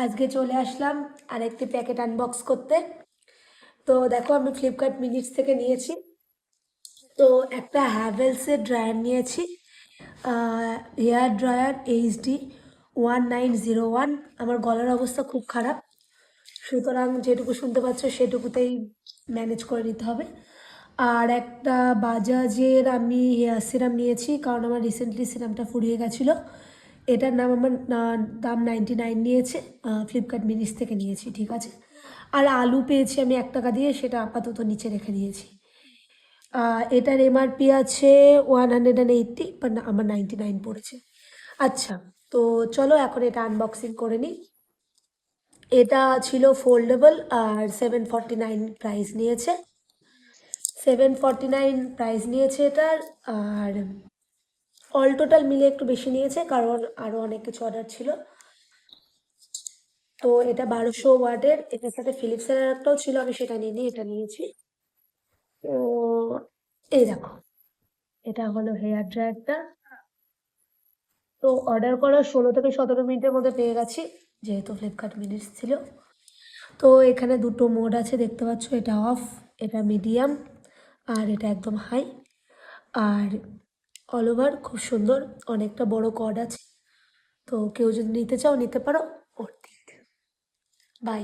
আজকে চলে আসলাম আরেকটি প্যাকেট আনবক্স করতে। তো দেখো আমি ফ্লিপকার্ট মিনিটস থেকে নিয়েছি। তো একটা হ্যাভেলসের ড্রায়ার নিয়েছি, হেয়ার ড্রায়ার এইচডি 1901। আমার গলার অবস্থা খুব খারাপ, সুতরাং যেটুকু শুনতে পাচ্ছ সেটুকুতেই ম্যানেজ করে নিতে হবে। আর একটা বাজাজের আমি হেয়ার সিরাম নিয়েছি, কারণ আমার রিসেন্টলি সিরামটা ফুরিয়ে গেছিলো। এটার নাম আমার দাম 99 নিয়েছে, ফ্লিপকার্ট মিনিস থেকে নিয়েছি, ঠিক আছে। আর আলু পেয়েছি আমি 1 টাকা দিয়ে, সেটা আপাতত নিচে রেখে দিয়েছি। এটার এমআরপি আছে 180, বাট আমার 99 পড়েছে। আচ্ছা, তো চলো এখন এটা আনবক্সিং করে নিই। এটা ছিল ফোল্ডেবল আর 749 প্রাইস নিয়েছে। 749 প্রাইস নিয়েছে এটার। আর অল টোটাল মিলে একটু বেশি নিয়েছে, কারণ আরও অনেক কিছু অর্ডার ছিল। তো এটা 1200 ওয়াটের, এটার সাথে ফিলিপসের একটাও ছিল, আমি সেটা নিয়ে এটা নিয়েছি। তো এই দেখো, এটা হলো হেয়ার ড্রায়ারটা। তো অর্ডার করার 16 থেকে 17 মিনিটের মধ্যে পেয়ে গেছি, যেহেতু ফ্লিপকার্ট মিনিটস ছিল। তো এখানে দুটো মোড আছে দেখতে পাচ্ছ, এটা অফ, এটা মিডিয়াম, আর এটা একদম হাই। আর অল ওভার খুব সুন্দর, অনেকটা বড় কর্ড আছে। তো কেউ যদি নিতে চাও নিতে পারো। ওর দিক বাই।